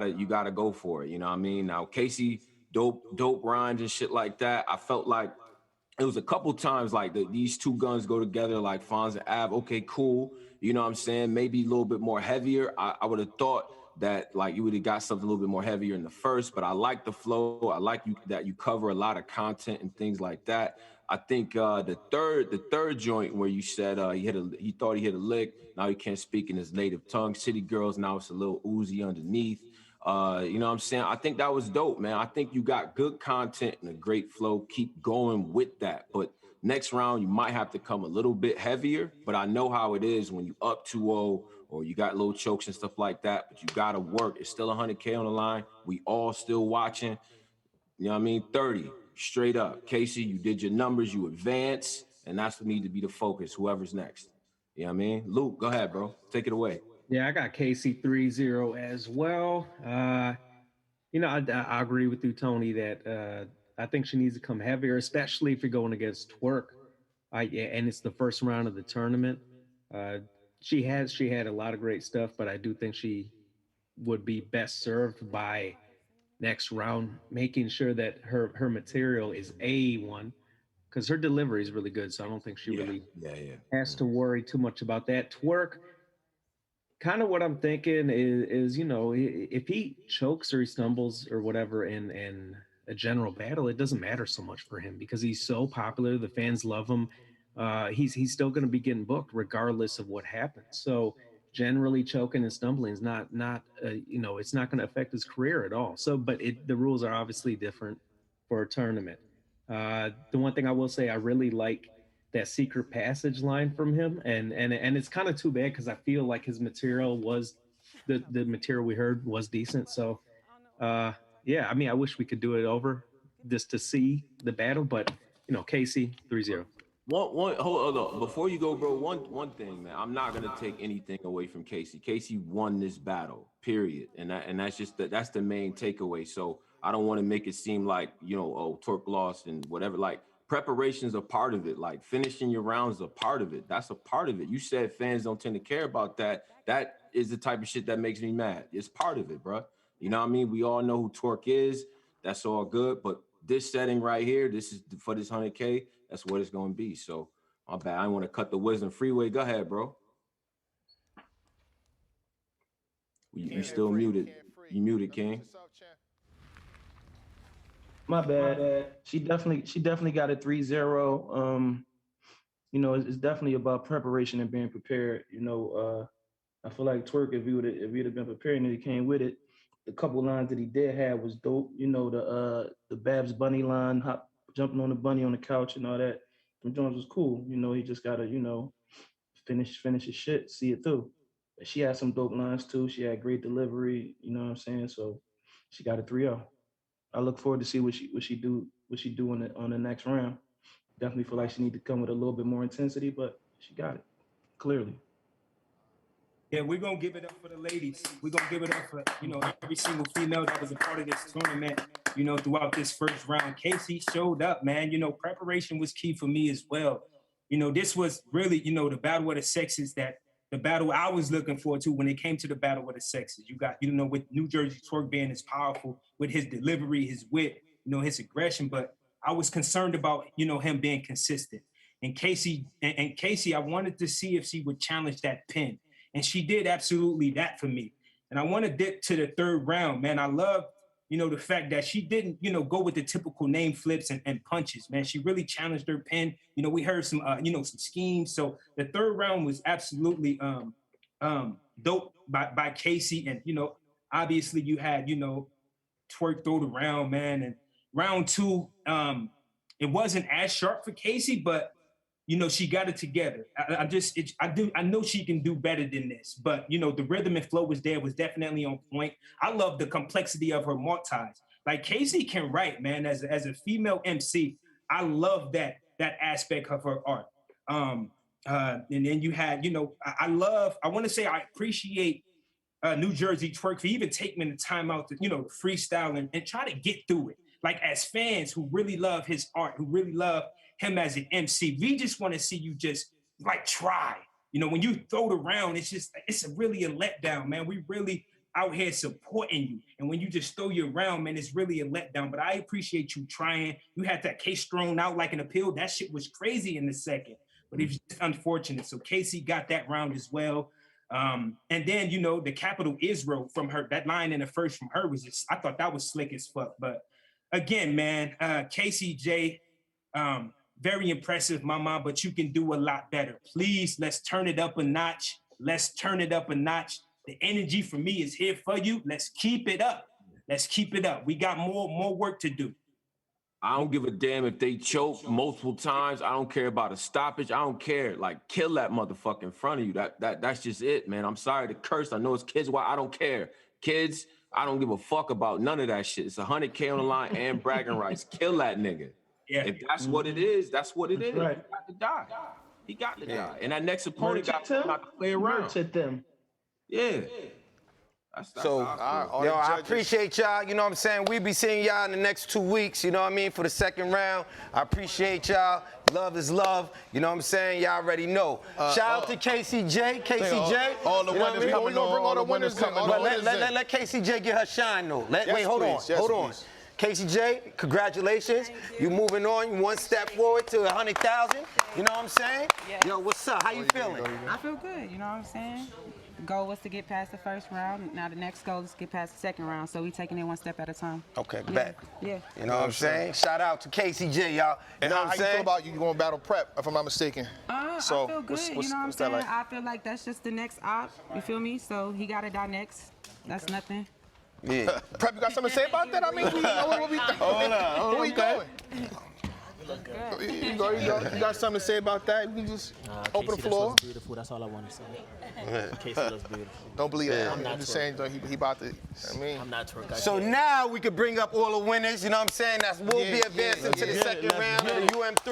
you gotta go for it. You know what I mean? Now Casey, dope rhymes and shit like that. I felt like it was a couple times like these two guns go together, like Fonz and Av. Okay, cool. You know what I'm saying? Maybe a little bit more heavier. I would have thought that like you would have got something a little bit more heavier in the first, but I like the flow. I like you that you cover a lot of content and things like that. I think the third joint where you said he thought he hit a lick. Now he can't speak in his native tongue. City Girls. Now it's a little Uzi underneath. You know what I'm saying? I think that was dope, man. I think you got good content and a great flow. Keep going with that. But next round, you might have to come a little bit heavier. But I know how it is when you up 2-0 or you got low chokes and stuff like that. But you got to work. It's still 100K on the line. We all still watching. You know what I mean? 30, straight up. Casey, you did your numbers, you advance, and that's what need to be the focus, whoever's next. You know what I mean? Luke, go ahead, bro. Take it away. Yeah, I got Casey 3-0 as well. I agree with you, Tony, that I think she needs to come heavier, especially if you're going against Twork. Yeah, and it's the first round of the tournament. Uh, she had a lot of great stuff, but I do think she would be best served by next round, making sure that her material is A1 because her delivery is really good. So I don't think she Yeah, really yeah, yeah. has to worry too much about that. Twerk, kind of what I'm thinking is if he chokes or he stumbles or whatever in a general battle, it doesn't matter so much for him because he's so popular. The fans love him. He's still going to be getting booked regardless of what happens. So generally, choking and stumbling is not it's not going to affect his career at all. So, but the rules are obviously different for a tournament. The one thing I will say, I really like that secret passage line from him, and it's kind of too bad because I feel like his material was the material we heard was decent. So, uh, yeah, I mean, I wish we could do it over just to see the battle, but Casey 3-0. One hold on. Before you go, bro, one thing, man. I'm not gonna take anything away from Casey. Casey won this battle, period. And that's just that's the main takeaway. So I don't want to make it seem like, oh, Torque lost and whatever. Like preparation is a part of it. Like finishing your rounds is a part of it. That's a part of it. You said fans don't tend to care about that. That is the type of shit that makes me mad. It's part of it, bro. You know what I mean? We all know who Torque is. That's all good. But this setting right here, this is for this 100K. That's what it's going to be. So, my bad. I want to cut the wisdom freeway. Go ahead, bro. You Ken still Free. muted. You muted, Unmute King. yourself, champ. My bad. She definitely got a 3-0. It's definitely about preparation and being prepared. I feel like Twerk, if he'd have been prepared and he came with it, the couple lines that he did have was dope. The Babs Bunny line, jumping on the bunny on the couch and all that. Them Jones was cool. He just gotta, finish his shit, see it through. But she had some dope lines too. She had great delivery, you know what I'm saying? So she got a 3-0. I look forward to see what she do on the next round. Definitely feel like she need to come with a little bit more intensity, but she got it, clearly. Yeah, we're gonna give it up for the ladies. We're gonna give it up for every single female that was a part of this tournament. Throughout this first round, Casey showed up, man. Preparation was key for me as well. This was really the battle of the sexes the battle I was looking forward to when it came to the battle of the sexes. You got with New Jersey Twerk being as powerful with his delivery, his wit, his aggression, but I was concerned about him being consistent. And Casey, I wanted to see if she would challenge that pin. And she did absolutely that for me. And I want to dip to the third round, man. I love, the fact that she didn't, go with the typical name flips and punches, man. She really challenged her pen. We heard some, some schemes. So the third round was absolutely dope by Casey. And, obviously you had, Twerk throw the round, man. And round two, it wasn't as sharp for Casey, but she got it together. I know she can do better than this, but the rhythm and flow was there, was definitely on point. I love the complexity of her multis. Like Casey can write, man. As a female MC, I love that aspect of her art. And then you had, I want to say I appreciate New Jersey Twerk for even taking the time out to, freestyle and try to get through it. Like as fans who really love his art, who really love him as an MC, we just want to see you just like try. When you throw it around, it's really a letdown, man. out here supporting you. And when you just throw you around, man, it's really a letdown. But I appreciate you trying. You had that case thrown out like an appeal. That shit was crazy in the second. But it was just unfortunate. So Casey got that round as well. And then, you know, the capital Israel from her, that line in the first from her was just, I thought that was slick as fuck. But again, man, Casey J, very impressive, mama, but you can do a lot better. Please, let's turn it up a notch. Let's turn it up a notch. The energy for me is here for you. Let's keep it up. Let's keep it up. We got more work to do. I don't give a damn if they choke multiple times. I don't care about a stoppage. I don't care. Like, kill that motherfucker in front of you. That's just it, man. I'm sorry to curse. I know it's kids. Why? I don't care. Kids, I don't give a fuck about none of that shit. It's 100K on the line and bragging rights. Kill that nigga. Yeah. If that's what it is, that's what it is. Right. He got to die. He got to die. And that next opponent got to not to play around. Merch at them. Yeah. That's So, how yo, I appreciate y'all. You know what I'm saying? We be seeing y'all in the next 2 weeks, you know what I mean, for the second round. I appreciate y'all. Love is love. You know what I'm saying? Y'all already know. Shout out to KCJ. KCJ. All the winners coming on. We're going to bring all the winners coming on. Let KCJ get her shine, though. Yes, Wait, hold please. on. Yes, Hold on. please. KCJ, congratulations. You moving on. You one step forward to 100,000. You know what I'm saying? Yeah. Yo, what's up? How you feeling? I feel good, you know what I'm saying? The goal was to get past the first round. Now the next goal is to get past the second round. So we taking it one step at a time. Okay, Yeah. bet. Yeah. You know what I'm saying? Shout out to KCJ, y'all. You And know how what I'm you feel saying? about you going battle prep, if I'm not mistaken? So I feel good, you know what I'm what's that saying? like? I feel like that's just the next op, you feel me? So he got to die next. That's nothing. Yeah. Prep, you got something to say about that? I mean, we know what we doing. Where we going? You got something to say about that? You can just open the floor. Looks beautiful. That's all I want to say. Casey looks beautiful. Don't believe that. I'm not I'm just saying, he about to, I mean. I'm not Twork. So now we could bring up all the winners, you know what I'm saying? We'll be advancing to the second round of the UM3.